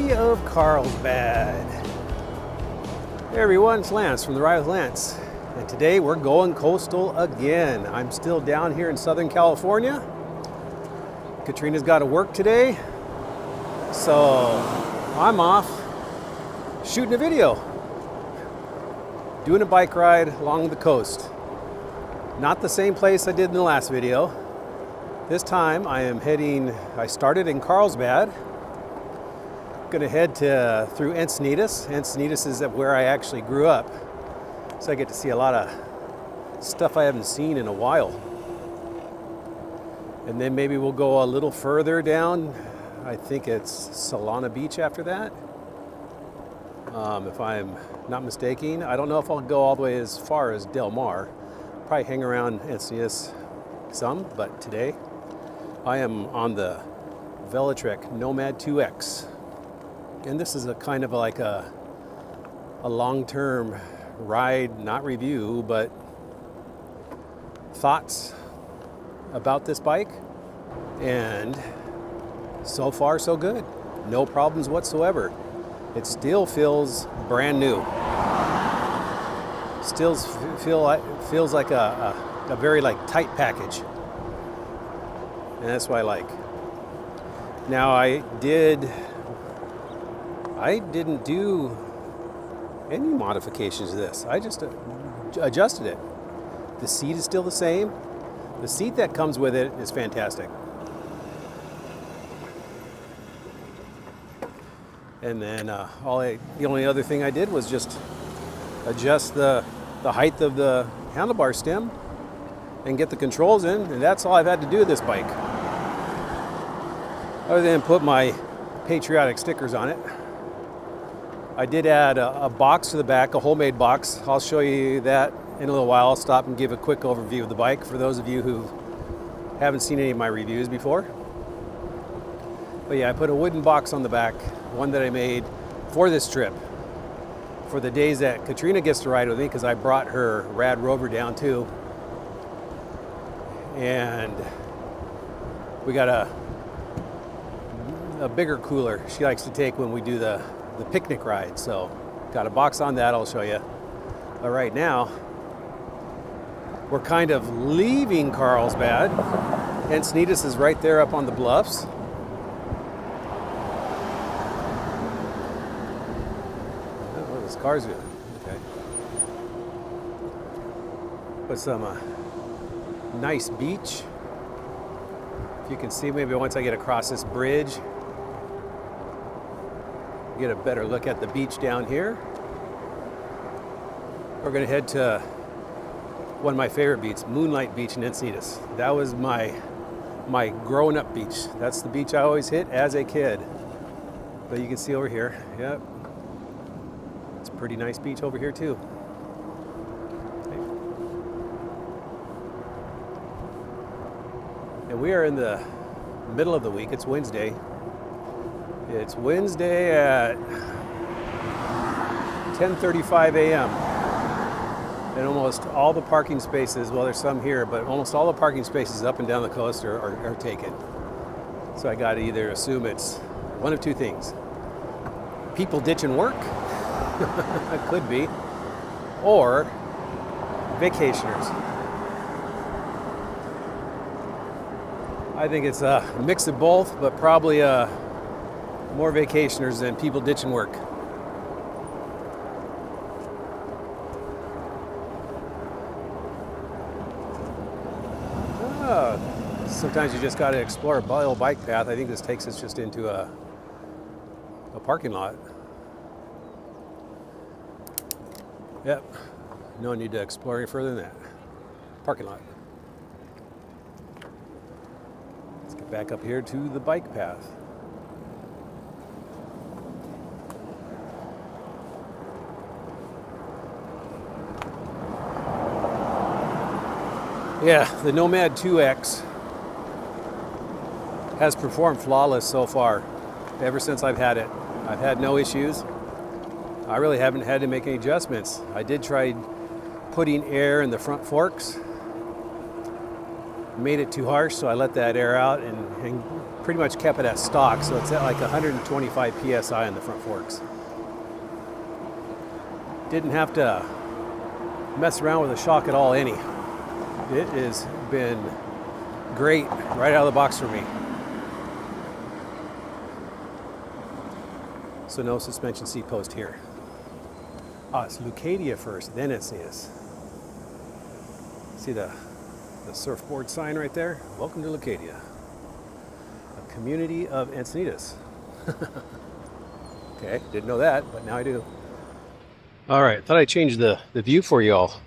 city of Carlsbad. Hey everyone, it's Lance from The Ride with Lance. And today we're going coastal again. I'm still down here in Southern California. Katrina's got to work today, so I'm off shooting a video, doing a bike ride along the coast. Not the same place I did in the last video. This time I started in Carlsbad. Gonna head through Encinitas. Encinitas is where I actually grew up. So I get to see a lot of stuff I haven't seen in a while. And then maybe we'll go a little further down. I think it's Solana Beach after that. If I'm not mistaken. I don't know if I'll go all the way as far as Del Mar. Probably hang around Encinitas some, but today I am on the Velotric Nomad 2X. And this is a kind of like a long-term ride, not review, but thoughts about this bike. And so far so good. No problems whatsoever. It still feels brand new. Still feels like a very tight package. And that's what I like. Now I didn't do any modifications to this. I just adjusted it. The seat is still the same. The seat that comes with it is fantastic. And then the only other thing I did was just adjust the height of the handlebar stem and get the controls in, and that's all I've had to do with this bike. Other than put my patriotic stickers on it. I did add a box to the back, a homemade box. I'll show you that in a little while. I'll stop and give a quick overview of the bike for those of you who haven't seen any of my reviews before. But yeah, I put a wooden box on the back, one that I made for this trip, for the days that Katrina gets to ride with me, because I brought her Rad Rover down too. And we got a bigger cooler she likes to take when we do the picnic ride. So got a box on that, I'll show you. But right now, we're kind of leaving Carlsbad. Encinitas is right there up on the bluffs. Oh, this car's good. Okay. But some nice beach. If you can see, maybe once I get across this bridge, get a better look at the beach down here. We're gonna head to one of my favorite beaches, Moonlight Beach in Encinitas. That was my growing up beach. That's the beach I always hit as a kid. But you can see over here, yep. It's a pretty nice beach over here too. Okay. And we are in the middle of the week, it's Wednesday. It's Wednesday at 10:35 a.m. And almost all the parking spaces, well, there's some here, but almost all the parking spaces up and down the coast are taken. So I got to either assume it's one of two things. People ditching work, it could be, or vacationers. I think it's a mix of both, but probably more vacationers than people ditching work. Sometimes you just got to explore a little bike path. I think this takes us just into a parking lot. Yep, no need to explore any further than that. Parking lot. Let's get back up here to the bike path. Yeah, the Nomad 2X has performed flawless so far. Ever since I've had it, I've had no issues. I really haven't had to make any adjustments. I did try putting air in the front forks, made it too harsh, so I let that air out and pretty much kept it at stock. So it's at like 125 psi on the front forks. Didn't have to mess around with the shock at all any. It has been great right out of the box for me. So no suspension seat post here. It's Leucadia first, then Encinitas. See the surfboard sign right there? Welcome to Leucadia, a community of Encinitas. Okay, didn't know that, but now I do. All right, thought I'd change the view for you all.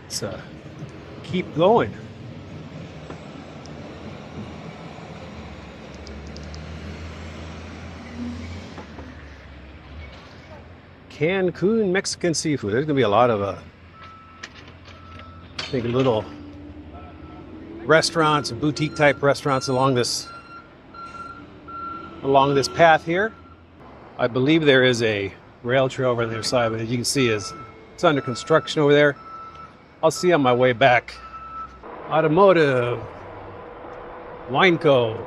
Let's keep going. Cancun Mexican seafood. There's gonna be a lot of I think little restaurants, boutique type restaurants along this path here. I believe there is a rail trail over on the other side, but as you can see, it's under construction over there. I'll see on my way back. Automotive, Wineco.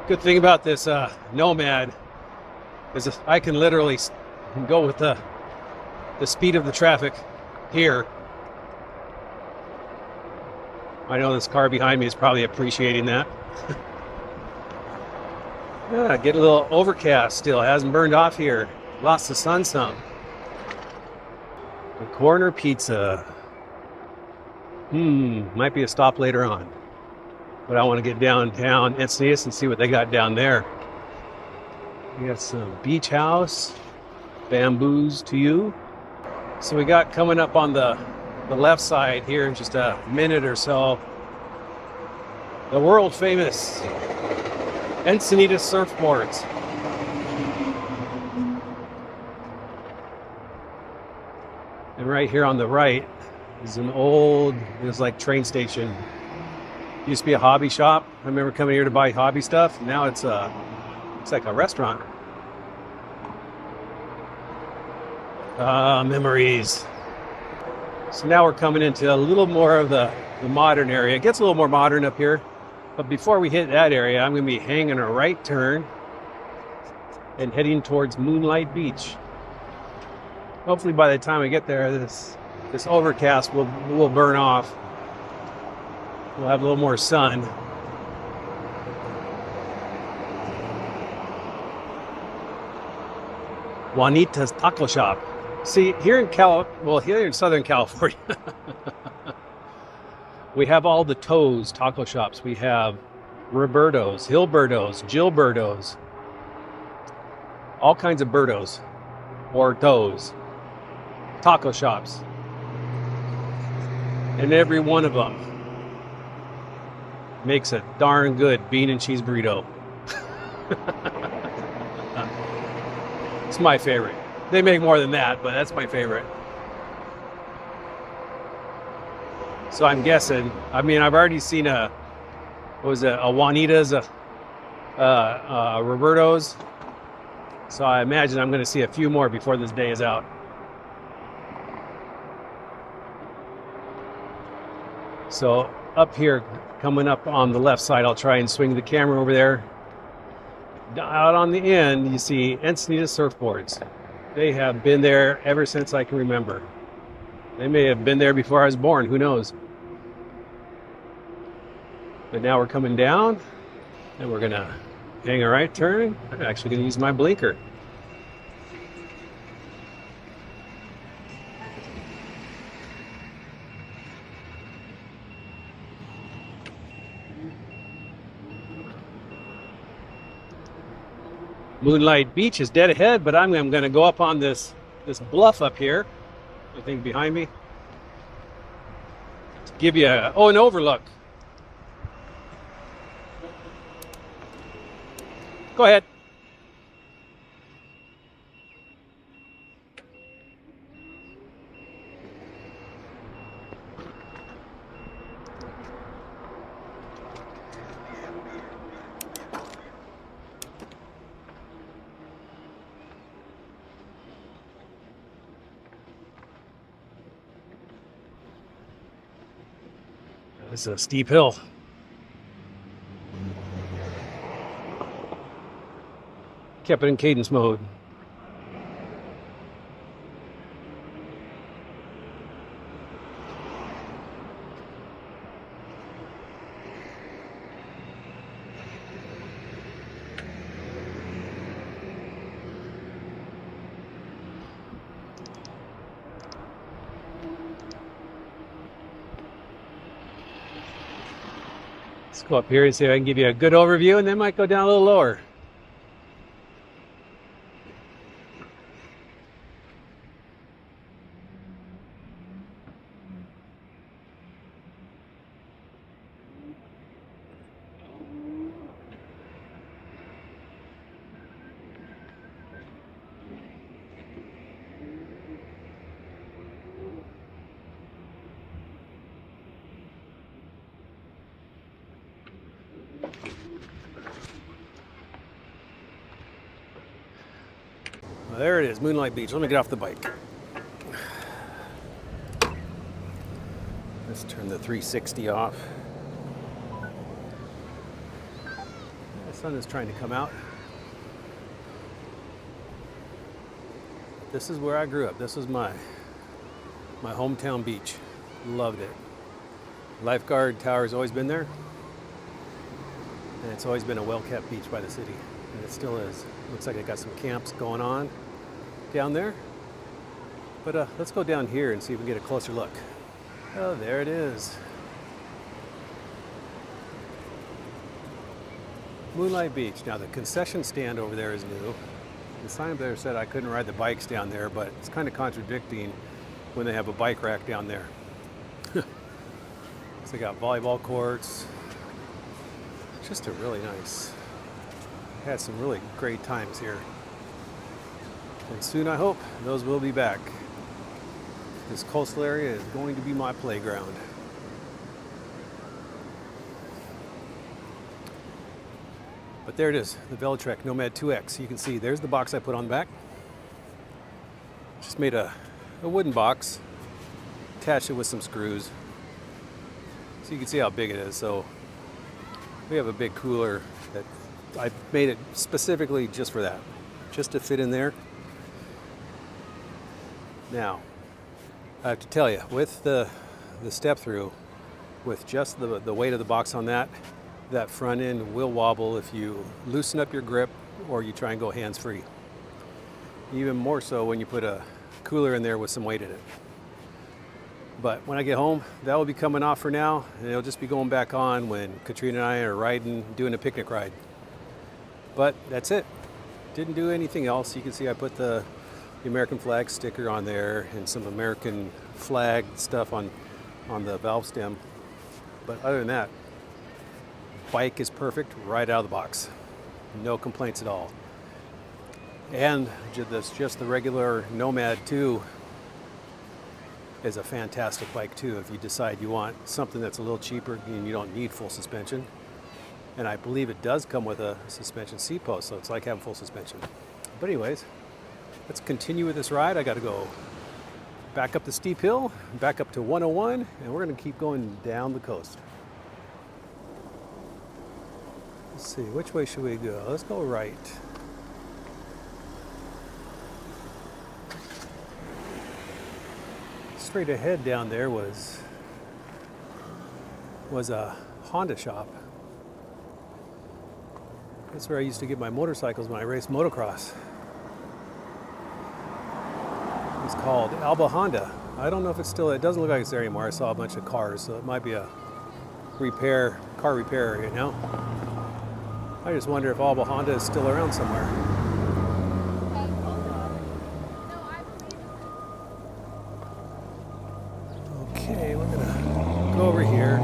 Good thing about this Nomad is I can literally go with the speed of the traffic here. I know this car behind me is probably appreciating that. Yeah, get a little overcast still. It hasn't burned off here. Lost the sun some. The Corner Pizza. Might be a stop later on. But I want to get downtown Encinitas and see what they got down there. We got some beach house, bamboos to you. So we got coming up on the left side here in just a minute or so, the world famous Encinitas surfboards. And right here on the right is an old, it's like train station. Used to be a hobby shop. I remember coming here to buy hobby stuff. Now it's like a restaurant. Memories. So now we're coming into a little more of the modern area. It gets a little more modern up here. But before we hit that area, I'm going to be hanging a right turn and heading towards Moonlight Beach. Hopefully by the time we get there, this overcast will burn off. We'll have a little more sun. Juanita's Taco Shop. See, here in Southern California, we have all the Toes taco shops. We have Roberto's, Hilberto's, Gilberto's, all kinds of Bertos or Toes taco shops. And every one of them makes a darn good bean and cheese burrito. It's my favorite. They make more than that, but that's my favorite. So I'm guessing, I've already seen a Juanita's, Roberto's. So I imagine I'm going to see a few more before this day is out. So up here, coming up on the left side, I'll try and swing the camera over there. Out on the end, you see Encinitas surfboards. They have been there ever since I can remember. They may have been there before I was born, who knows? But now we're coming down, and we're gonna hang a right turn. I'm actually gonna use my blinker. Moonlight Beach is dead ahead, but I'm going to go up on this bluff up here, I think behind me, to give you an overlook. Go ahead. It's a steep hill. Kept it in cadence mode. Let's go up here and see if I can give you a good overview, and then might go down a little lower. Well, there it is, Moonlight Beach. Let me get off the bike. Let's turn the 360 off. The sun is trying to come out. This is where I grew up. This was my hometown beach. Loved it. Lifeguard tower's always been there. And it's always been a well-kept beach by the city. And it still is. Looks like they got some camps going on down there. But let's go down here and see if we can get a closer look. Oh, there it is. Moonlight Beach. Now the concession stand over there is new. The sign up there said I couldn't ride the bikes down there, but it's kind of contradicting when they have a bike rack down there. So they got volleyball courts. Just a really nice. Had some really great times here. And soon I hope those will be back. This coastal area is going to be my playground. But there it is, the Velotric Nomad 2X. You can see there's the box I put on the back. Just made a wooden box, attached it with some screws. So you can see how big it is. So we have a big cooler that I made it specifically just for that, just to fit in there. Now, I have to tell you, with the step through, with just the weight of the box on that front end will wobble if you loosen up your grip or you try and go hands-free. Even more so when you put a cooler in there with some weight in it. But when I get home, that will be coming off for now, and it'll just be going back on when Katrina and I are riding, doing a picnic ride. But that's it. Didn't do anything else. You can see I put the American flag sticker on there and some American flag stuff on the valve stem. But other than that, bike is perfect right out of the box. No complaints at all. And just the regular Nomad 2 is a fantastic bike too if you decide you want something that's a little cheaper and you don't need full suspension. And I believe it does come with a suspension seat post, so it's like having full suspension. But anyways, let's continue with this ride. I got to go back up the steep hill, back up to 101, and we're going to keep going down the coast. Let's see, which way should we go? Let's go right. Straight ahead down there was a Honda shop. That's where I used to get my motorcycles when I raced motocross. It's called Alba Honda. I don't know if it's still, it doesn't look like it's there anymore. I saw a bunch of cars, so it might be a car repair area now. I just wonder if Alba Honda is still around somewhere. Okay, we're gonna go over here.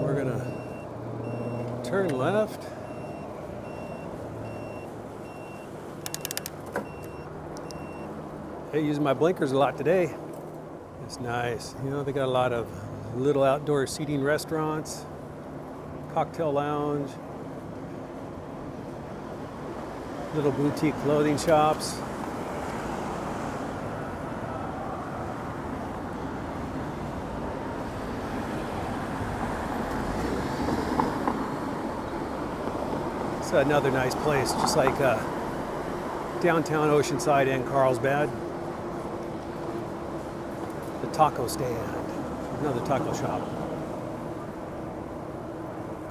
We're gonna turn left. Hey, using my blinkers a lot today. It's nice. You know, they got a lot of little outdoor seating restaurants, cocktail lounge, little boutique clothing shops. It's another nice place, just like downtown Oceanside and Carlsbad. The taco stand, another taco shop.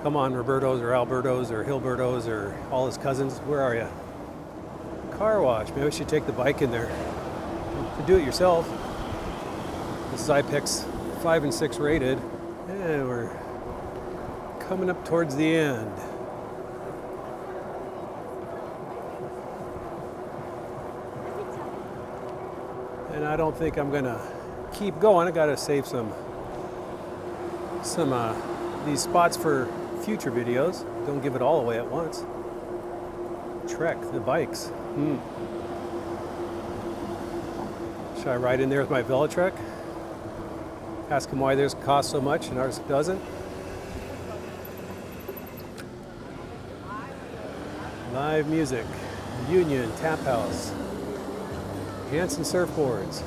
Come on, Roberto's or Alberto's or Hilberto's or all his cousins. Where are you? Car wash. Maybe we should take the bike in there. To do it yourself. This is IPEX 5 and 6 rated. And we're coming up towards the end. And I don't think I'm gonna keep going. I gotta save some these spots for future videos. Don't give it all away at once. Trek, the bikes. Should I ride in there with my Velotric? Ask them why theirs costs so much and ours doesn't. Live music, Union, Tap House, Hanson Surfboards,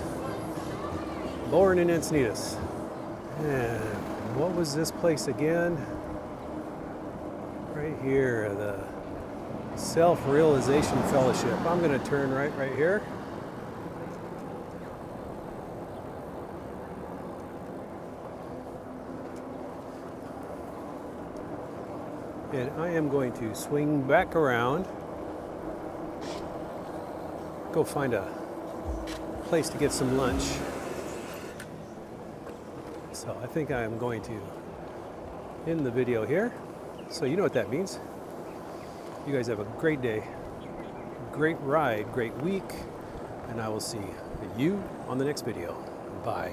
Lauren and Encinitas. And what was this place again? Right here, the Self-Realization Fellowship. I'm going to turn right here. And I am going to swing back around, go find a place to get some lunch. So I think I am going to end the video here. So you know what that means. You guys have a great day, great ride, great week, and I will see you on the next video. Bye.